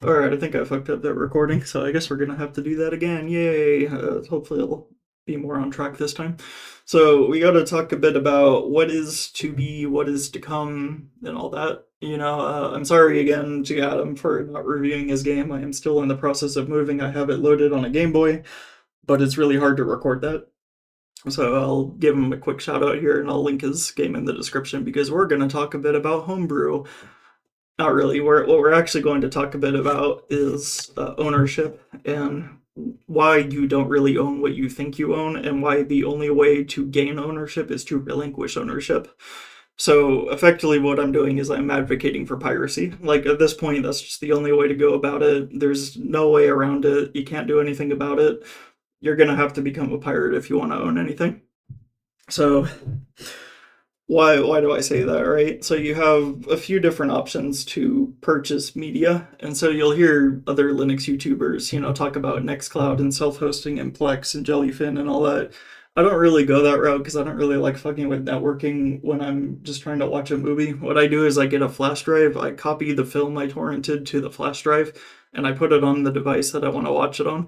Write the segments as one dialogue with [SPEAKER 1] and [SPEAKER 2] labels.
[SPEAKER 1] Alright, I think I fucked up that recording, so I guess we're gonna have to do that again. Yay! Hopefully it'll be more on track this time. So we gotta talk a bit about what is to be, what is to come, and all that. I'm sorry again to Adam for not reviewing his game. I am still in the process of moving. I have it loaded on a Game Boy, but it's really hard to record that. So I'll give him a quick shout out here and I'll link his game in the description because we're gonna talk a bit about homebrew. Not really. What we're actually going to talk a bit about is ownership and why you don't really own what you think you own, and why the only way to gain ownership is to relinquish ownership. So effectively, what I'm doing is I'm advocating for piracy. Like at this point, that's just the only way to go about it. There's no way around it. You can't do anything about it. You're gonna have to become a pirate if you want to own anything. So why do I say that, right? So you have a few different options to purchase media, and so you'll hear other Linux YouTubers, talk about Nextcloud and self-hosting and Plex and Jellyfin and all that. I don't really go that route because I don't really like fucking with networking when I'm just trying to watch a movie. What I do is I get a flash drive, I copy the film I torrented to the flash drive, and I put it on the device that I want to watch it on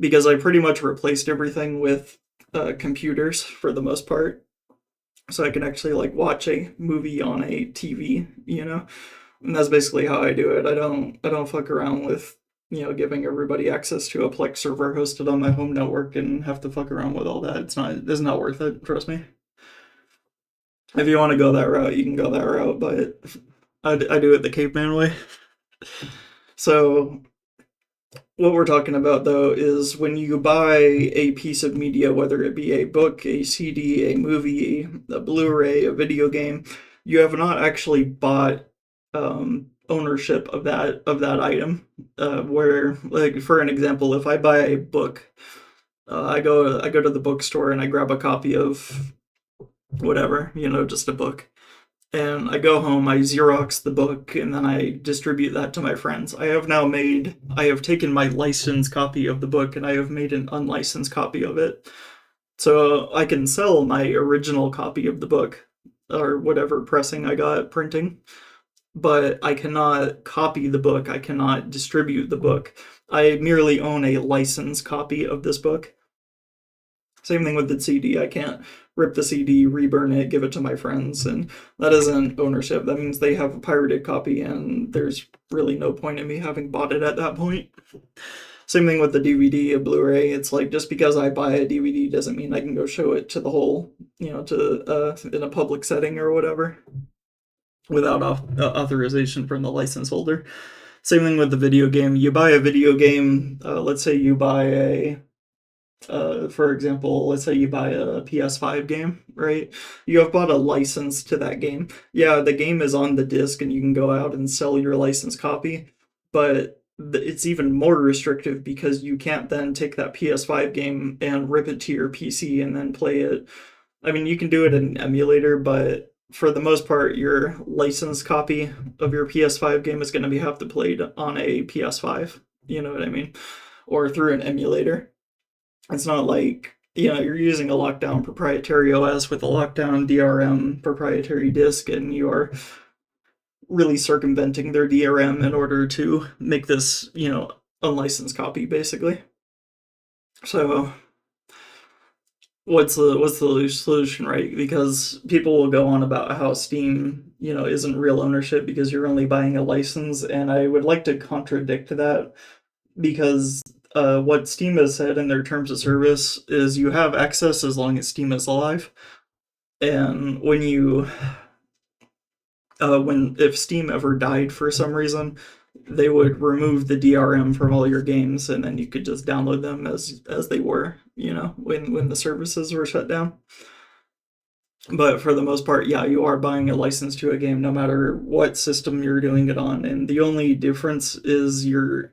[SPEAKER 1] because I pretty much replaced everything with computers for the most part, so I can actually like watch a movie on a TV. And that's basically how I do it. I don't fuck around with giving everybody access to a Plex server hosted on my home network and have to fuck around with all that. It's not worth it. Trust me. If you want to go that route, you can go that route, but I do it the caveman way. So what we're talking about though is when you buy a piece of media, whether it be a book, a CD, a movie, a Blu-ray, a video game, you have not actually bought ownership of that item. Where, like, for an example, if I buy a book, I go to the bookstore and I grab a copy of whatever, just a book, and I go home, I Xerox the book, and then I distribute that to my friends. I have taken my licensed copy of the book and I have made an unlicensed copy of it. So I can sell my original copy of the book or whatever pressing I got printing, but I cannot copy the book. I cannot distribute the book. I merely own a licensed copy of this book. Same thing with the CD. I can't rip the CD, reburn it, give it to my friends, and that isn't ownership. That means they have a pirated copy, and there's really no point in me having bought it at that point. Same thing with the DVD, a Blu-ray. It's like just because I buy a DVD doesn't mean I can go show it to the whole, to in a public setting or whatever, without authorization from the license holder. Same thing with the video game. You buy a video game. Let's say you buy for example, let's say you buy a PS5 game, right? You have bought a license to that game. Yeah, the game is on the disc and you can go out and sell your licensed copy, but it's even more restrictive because you can't then take that PS5 game and rip it to your PC and then play it. I mean, you can do it in an emulator, but for the most part, your licensed copy of your PS5 game is going to have to played on a PS5. You know what I mean? Or through an emulator. It's not like, you're using a lockdown proprietary OS with a lockdown DRM proprietary disk, and you are really circumventing their DRM in order to make this, unlicensed copy, basically. So what's the solution, right? Because people will go on about how Steam, isn't real ownership because you're only buying a license, and I would like to contradict that because what Steam has said in their terms of service is you have access as long as Steam is alive. And when if Steam ever died for some reason, they would remove the DRM from all your games, and then you could just download them as they were, when the services were shut down. But for the most part, yeah, you are buying a license to a game no matter what system you're doing it on, and the only difference is your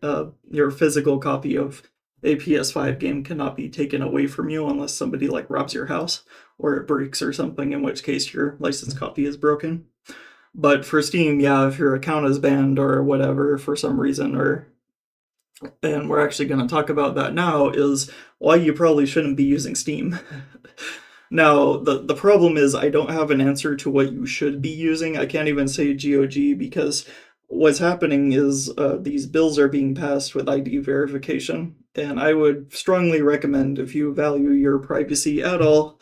[SPEAKER 1] physical copy of a PS5 game cannot be taken away from you unless somebody like robs your house or it breaks or something, in which case your license copy is broken. But for Steam, yeah, if your account is banned or whatever for some reason, and we're actually going to talk about that now, is why you probably shouldn't be using Steam. Now, the problem is I don't have an answer to what you should be using. I can't even say GOG because what's happening is these bills are being passed with ID verification, and I would strongly recommend, if you value your privacy at all,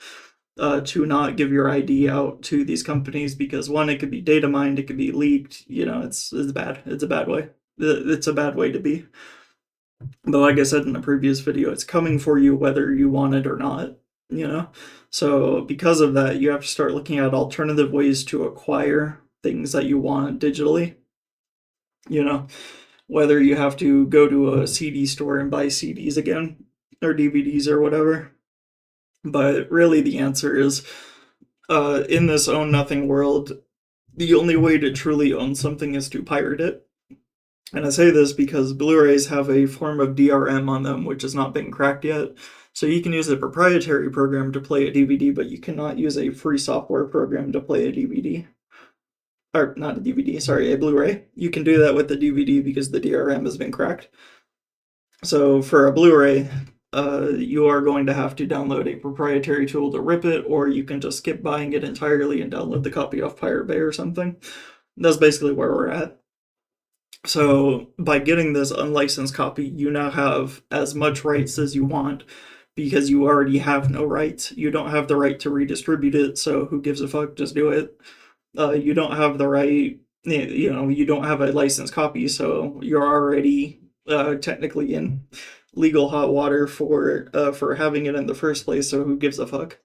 [SPEAKER 1] to not give your ID out to these companies, because one, it could be data mined, it could be leaked. It's bad. It's a bad way. It's a bad way to be. But like I said in the previous video, it's coming for you whether you want it or not. So because of that, you have to start looking at alternative ways to acquire things that you want digitally. Whether you have to go to a CD store and buy CDs again, or DVDs or whatever. But really, the answer is, in this own nothing world, the only way to truly own something is to pirate it. And I say this because Blu-rays have a form of DRM on them which has not been cracked yet. So you can use a proprietary program to play a DVD, but you cannot use a free software program to play a DVD. Or not a DVD, sorry, a Blu-ray. You can do that with the DVD because the DRM has been cracked. So for a Blu-ray, you are going to have to download a proprietary tool to rip it, or you can just skip buying it entirely and download the copy off Pirate Bay or something. That's basically where we're at. So by getting this unlicensed copy, you now have as much rights as you want, because you already have no rights. You don't have the right to redistribute it, so who gives a fuck? Just do it. You don't have the right, you don't have a licensed copy, so you're already technically in legal hot water for having it in the first place, so who gives a fuck?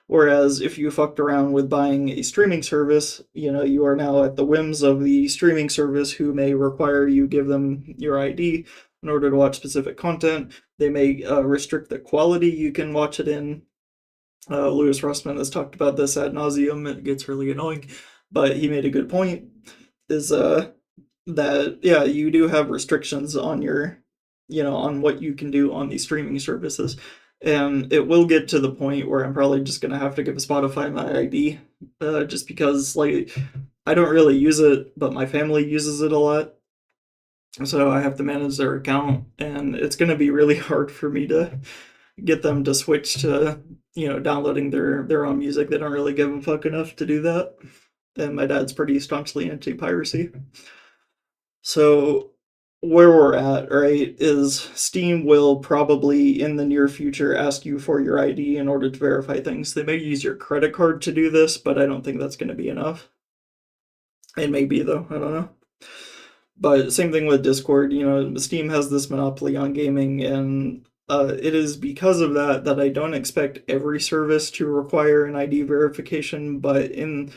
[SPEAKER 1] Whereas if you fucked around with buying a streaming service, you are now at the whims of the streaming service, who may require you give them your ID in order to watch specific content. They may restrict the quality you can watch it in. Louis Russman has talked about this ad nauseum. It gets really annoying, but he made a good point, is that, yeah, you do have restrictions on on what you can do on these streaming services. And it will get to the point where I'm probably just going to have to give Spotify my ID, just because, like, I don't really use it, but my family uses it a lot. So I have to manage their account, and it's going to be really hard for me to get them to switch to, downloading their own music. They don't really give a fuck enough to do that. And my dad's pretty staunchly anti-piracy. So where we're at, right, is Steam will probably in the near future ask you for your ID in order to verify things. They may use your credit card to do this, but I don't think that's going to be enough. It may be, though. I don't know. But same thing with Discord. Steam has this monopoly on gaming, and it is because of that that I don't expect every service to require an ID verification, but in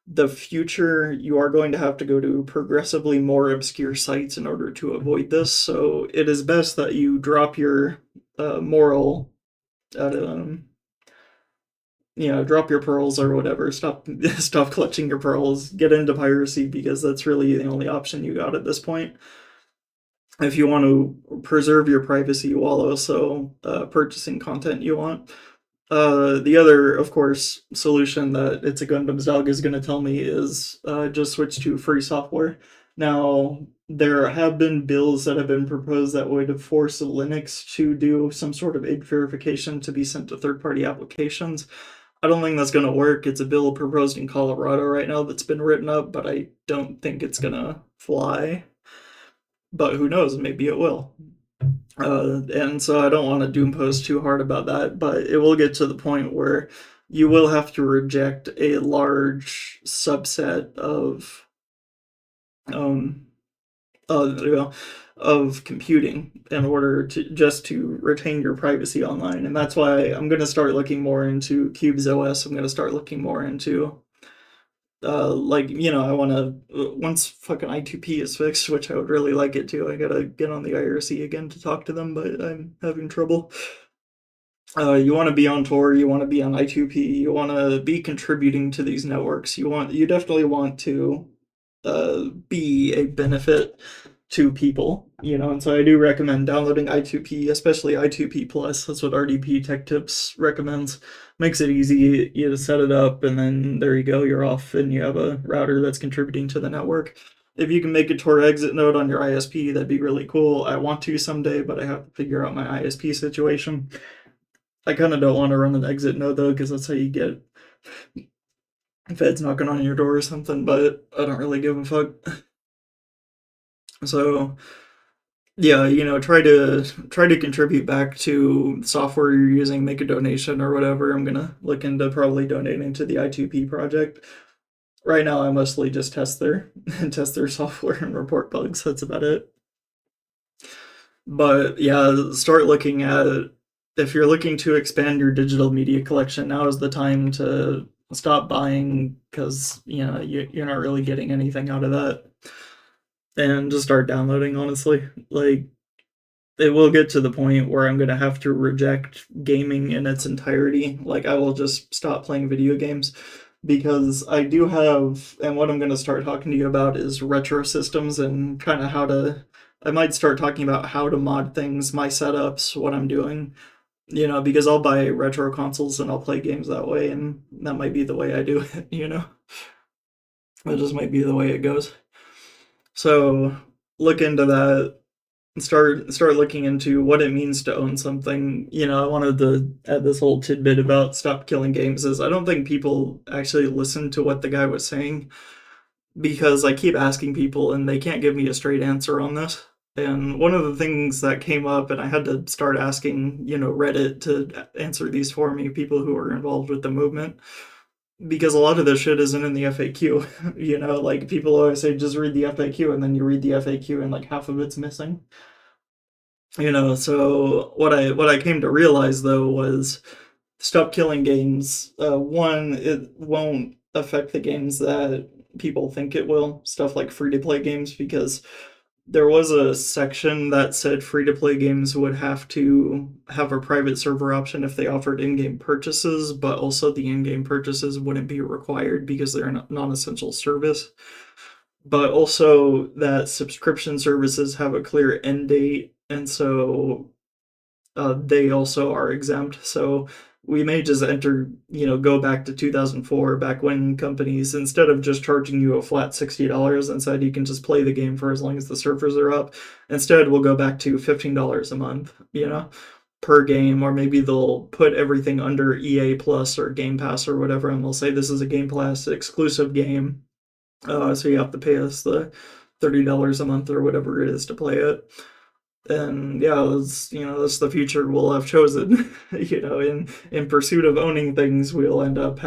[SPEAKER 1] the future, you are going to have to go to progressively more obscure sites in order to avoid this. So it is best that you drop your moral, drop your pearls or whatever. Stop clutching your pearls. Get into piracy, because that's really the only option you got at this point. If you want to preserve your privacy while also purchasing content you want. The other, of course, solution that It's a Gundam's Dog is going to tell me is just switch to free software. Now, there have been bills that have been proposed that would force Linux to do some sort of ID verification to be sent to third-party applications. I don't think that's going to work. It's a bill proposed in Colorado right now that's been written up, but I don't think it's going to fly. But who knows? Maybe it will. And so I don't want to doom post too hard about that, but it will get to the point where you will have to reject a large subset of of computing in order to retain your privacy online. And that's why I'm going to start looking more into CubesOS. I'm going to start looking more into I want to, once fucking I2P is fixed, which I would really like it to. I gotta get on the IRC again to talk to them, but I'm having trouble. You want to be on Tor, you want to be on I2P, you want to be contributing to these networks. You definitely want to be a benefit to people, and so I do recommend downloading I2P, especially I2P Plus. That's what RDP Tech Tips recommends. Makes it easy. You just set it up, and then there you go. You're off, and you have a router that's contributing to the network. If you can make a Tor exit node on your ISP, that'd be really cool. I want to someday, but I have to figure out my ISP situation. I kind of don't want to run an exit node, though, because that's how you get feds knocking on your door or something, but I don't really give a fuck. So yeah, try to contribute back to software you're using, make a donation or whatever. I'm gonna look into probably donating to the I2P project. Right now, I mostly just test their test their software and report bugs. That's about it. But yeah, start looking at, if you're looking to expand your digital media collection, now is the time to stop buying because you're not really getting anything out of that, and just start downloading. Honestly, like it will get to the point where I'm gonna have to reject gaming in its entirety. Like I will just stop playing video games because I do have, and what I'm gonna start talking to you about is retro systems and kind of how to. I might start talking about how to mod things, my setups, what I'm doing. Because I'll buy retro consoles and I'll play games that way, and that might be the way I do it. That just might be the way it goes. So look into that, start looking into what it means to own something. I wanted to add this whole tidbit about stop killing games is I don't think people actually listened to what the guy was saying, because I keep asking people and they can't give me a straight answer on this. And one of the things that came up, and I had to start asking, Reddit to answer these for me, people who are involved with the movement, because a lot of this shit isn't in the FAQ. Like people always say, just read the FAQ, and then you read the FAQ and like half of it's missing. So what I came to realize though was stop killing games. One, it won't affect the games that people think it will. Stuff like free to play games, because there was a section that said free to play games would have to have a private server option if they offered in game purchases, but also the in game purchases wouldn't be required because they're a non essential service. But also that subscription services have a clear end date, and so they also are exempt. So we may just go back to 2004, back when companies, instead of just charging you a flat $60 and said you can just play the game for as long as the servers are up, instead we'll go back to $15 a month, per game. Or maybe they'll put everything under EA Plus or Game Pass or whatever, and they'll say this is a Game Pass exclusive game. So you have to pay us the $30 a month or whatever it is to play it. And yeah, that's the future we'll have chosen. In pursuit of owning things, we'll end up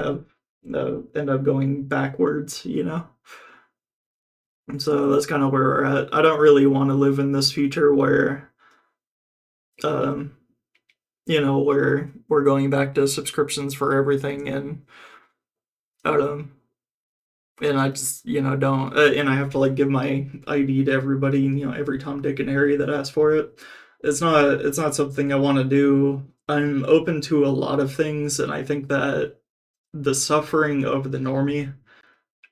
[SPEAKER 1] going backwards. And so that's kind of where we're at. I don't really want to live in this future where um where we're going back to subscriptions for everything, and um and I just don't and I have to like give my ID to everybody, every Tom, Dick, and Harry that asks for it. It's not something I want to do. I'm open to a lot of things, and I think that the suffering of the normie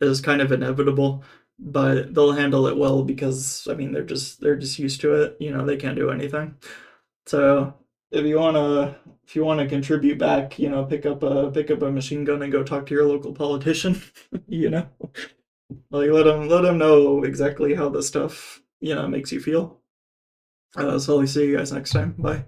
[SPEAKER 1] is kind of inevitable, but they'll handle it well because I mean they're just used to it. They can't do anything. So if you wanna contribute back, pick up a machine gun and go talk to your local politician. you know, like let them know exactly how this stuff makes you feel. So I'll see you guys next time. Bye.